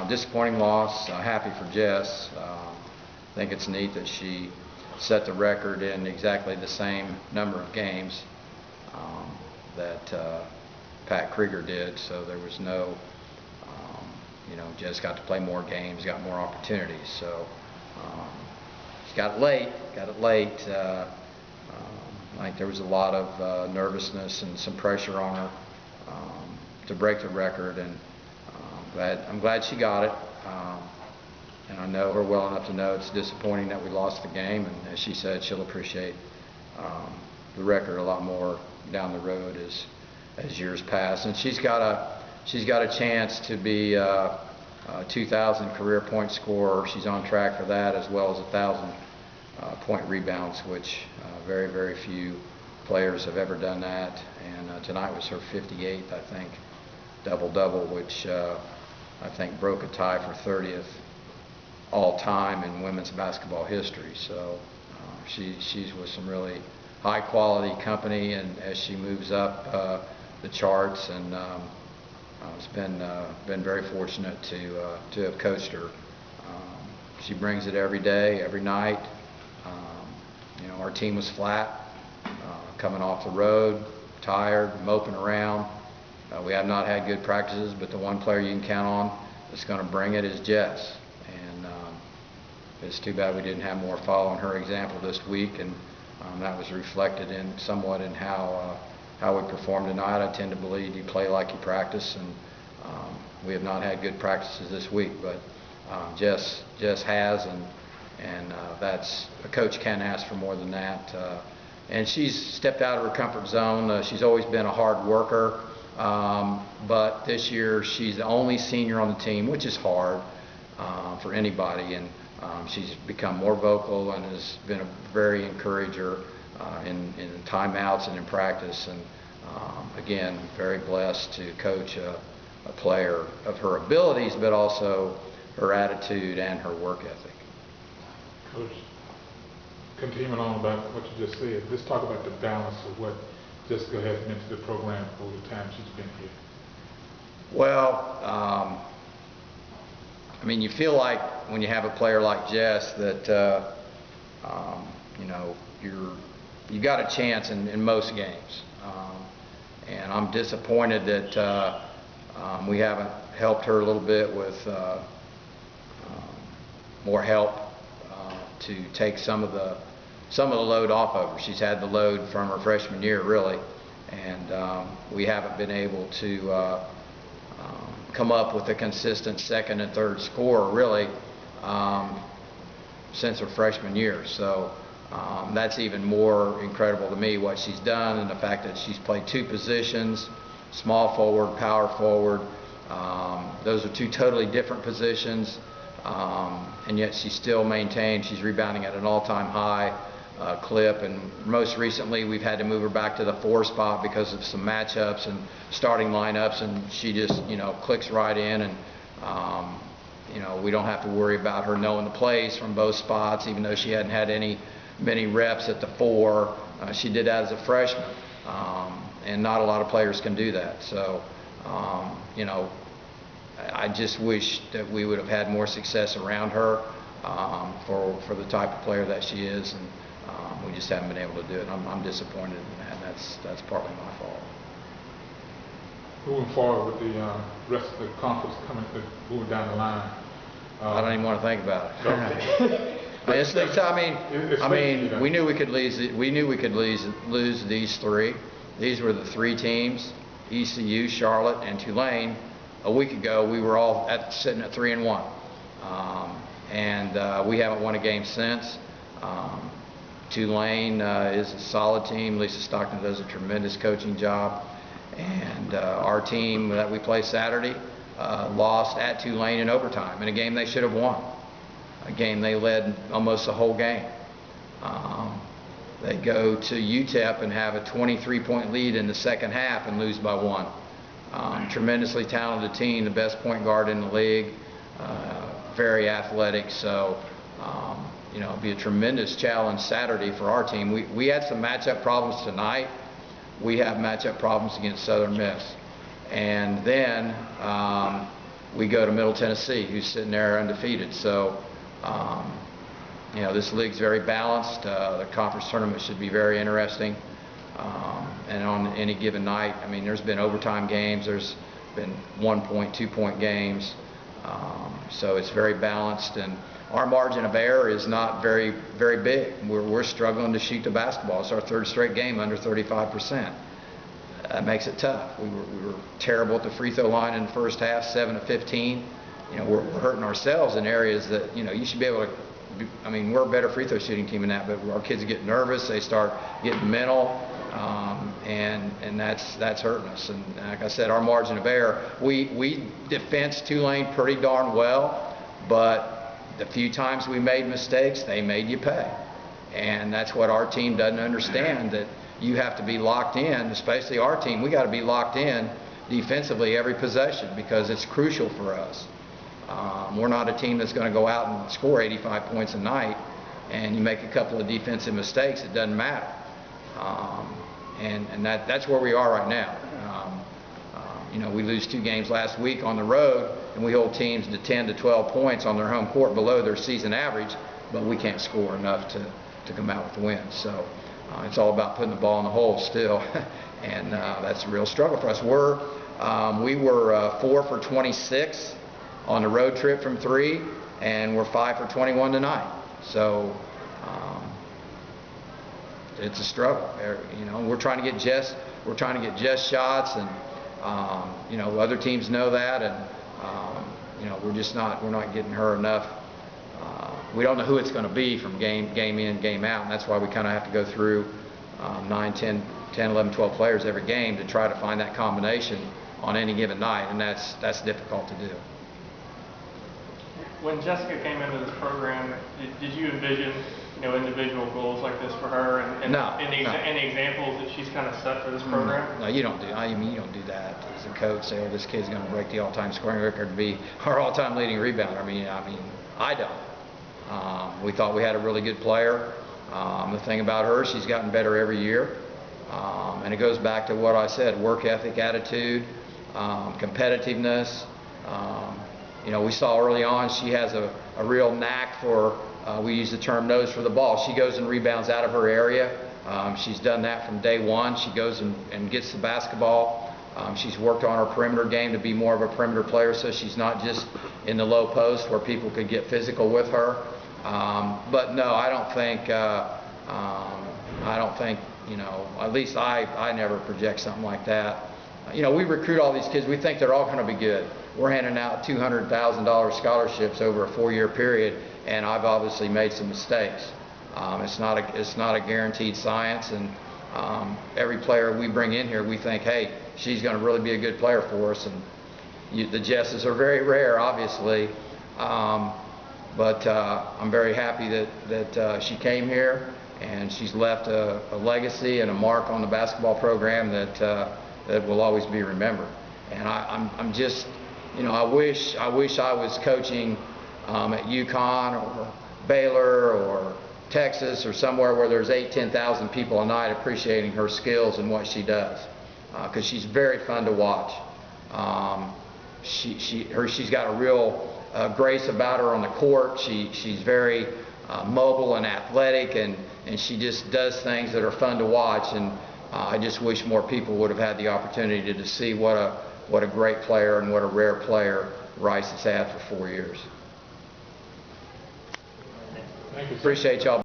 Disappointing loss. Happy for Jess. I think it's neat that she set the record in exactly the same number of games that Pat Krieger did. So there was no, Jess got to play more games, got more opportunities. So she got it late. I think there was a lot of nervousness and some pressure on her to break the record, and I'm glad she got it. And I know her well enough to know it's disappointing that we lost the game, and as she said, she'll appreciate the record a lot more down the road as years pass. And she's got a chance to be a 2,000 career point scorer. She's on track for that, as well as 1,000 point rebounds, which very, very few players have ever done that. And tonight was her 58th, I think, double-double, which I think broke a tie for 30th all time in women's basketball history. So she's with some really high quality company, and as she moves up the charts, and it's been very fortunate to have coached her. She brings it every day, every night. Our team was flat, coming off the road, tired, moping around. We have not had good practices, but the one player you can count on that's going to bring it is Jess. And it's too bad we didn't have more following her example this week, and that was reflected somewhat in how we performed tonight. I tend to believe you play like you practice, and we have not had good practices this week, but Jess has, and that's, a coach can ask for more than that. And she's stepped out of her comfort zone. She's always been a hard worker, but this year she's the only senior on the team, which is hard for anybody, and she's become more vocal and has been a very encourager in timeouts and in practice. And again, very blessed to coach a player of her abilities, but also her attitude and her work ethic. Coach, continuing on about what you just said, let's talk about the balance of what Jessica has meant to the program over the time she's been here. Well, I mean, you feel like when you have a player like Jess that you got a chance in most games, and I'm disappointed that we haven't helped her a little bit with more help to take some of the load off of her. She's had the load from her freshman year, really, and we haven't been able to come up with a consistent second and third scorer, really, since her freshman year. So that's even more incredible to me, what she's done, and the fact that she's played two positions, small forward, power forward. Those are two totally different positions, and yet she still maintains. She's rebounding at an all-time high clip, and most recently we've had to move her back to the 4 spot because of some matchups and starting lineups, and she just clicks right in, and we don't have to worry about her knowing the plays from both spots, even though she hadn't had many reps at the 4. She did that as a freshman, and not a lot of players can do that. So I just wish that we would have had more success around her for the type of player that she is, and we just haven't been able to do it. I'm disappointed in that, and that's partly my fault. Moving forward with the rest of the conference moving down the line. I don't even want to think about it. I mean, we knew we could lose these 3. These were the 3 teams: ECU, Charlotte, and Tulane. A week ago, we were all sitting at 3-1, and we haven't won a game since. Tulane is a solid team. Lisa Stockton does a tremendous coaching job, and our team that we play Saturday lost at Tulane in overtime in a game they should have won, a game they led almost the whole game. They go to UTEP and have a 23-point lead in the second half and lose by 1. Tremendously talented team, the best point guard in the league, very athletic. So it'll be a tremendous challenge Saturday for our team. We had some matchup problems tonight. We have matchup problems against Southern Miss. And then we go to Middle Tennessee, who's sitting there undefeated. So, you know, this league's very balanced. The conference tournament should be very interesting. And on any given night, I mean, there's been overtime games. There's been 1-point, 2-point games. So it's very balanced, and our margin of error is not very big. We're struggling to shoot the basketball. It's our third straight game under 35%. That makes it tough. We were terrible at the free throw line in the first half, 7 of 15. You know, we're hurting ourselves in areas that, you know, you should be able to. I mean, we're a better free throw shooting team than that, but our kids get nervous. They start getting mental, and that's hurting us. And like I said, our margin of error, we defensed Tulane pretty darn well, but the few times we made mistakes, they made you pay. And that's what our team doesn't understand, that you have to be locked in, especially our team. We got to be locked in defensively every possession because it's crucial for us. We're not a team that's going to go out and score 85 points a night, and you make a couple of defensive mistakes, it doesn't matter. And that's where we are right now. You know, we lose 2 games last week on the road, and we hold teams to 10 to 12 points on their home court below their season average, but we can't score enough to come out with the win. So it's all about putting the ball in the hole still, and that's a real struggle for us. We were 4 for 26 on the road trip from 3, and we're 5 for 21 tonight. So it's a struggle. You know, we're trying to get Jess shots, and you know, other teams know that, and you know, we're not getting her enough. We don't know who it's going to be from game in, game out, and that's why we kind of have to go through 9, 10, 11, 12 players every game to try to find that combination on any given night, and that's difficult to do. When Jessica came into this program, did you envision, you know, individual goals like this for her, and No. any examples that she's kind of set for this program? No, you don't do. I mean, you don't do that as a coach. Say, "Oh, this kid's going to break the all-time scoring record to be our all-time leading rebounder." I mean, I don't. We thought we had a really good player. The thing about her, she's gotten better every year, and it goes back to what I said: work ethic, attitude, competitiveness. You know, we saw early on she has a real knack for, we use the term nose for the ball. She goes and rebounds out of her area. She's done that from day one. She goes and gets the basketball. She's worked on her perimeter game to be more of a perimeter player, so she's not just in the low post where people could get physical with her. But no, I don't think, you know, at least I never project something like that. You know, we recruit all these kids. We think they're all going to be good. We're handing out $200,000 scholarships over a 4-year period, and I've obviously made some mistakes. It's not a guaranteed science, and every player we bring in here, we think, hey, she's going to really be a good player for us. And the Jesses are very rare, obviously, but I'm very happy that she came here, and she's left a legacy and a mark on the basketball program that will always be remembered. And I'm just, you know, I wish I was coaching at UConn or Baylor or Texas or somewhere where there's 10,000 people a night appreciating her skills and what she does, because she's very fun to watch. She's got a real grace about her on the court. She's very mobile and athletic, and she just does things that are fun to watch. And I just wish more people would have had the opportunity to see what a great player and what a rare player Rice has had for 4 years. Thank you, sir. Appreciate y'all.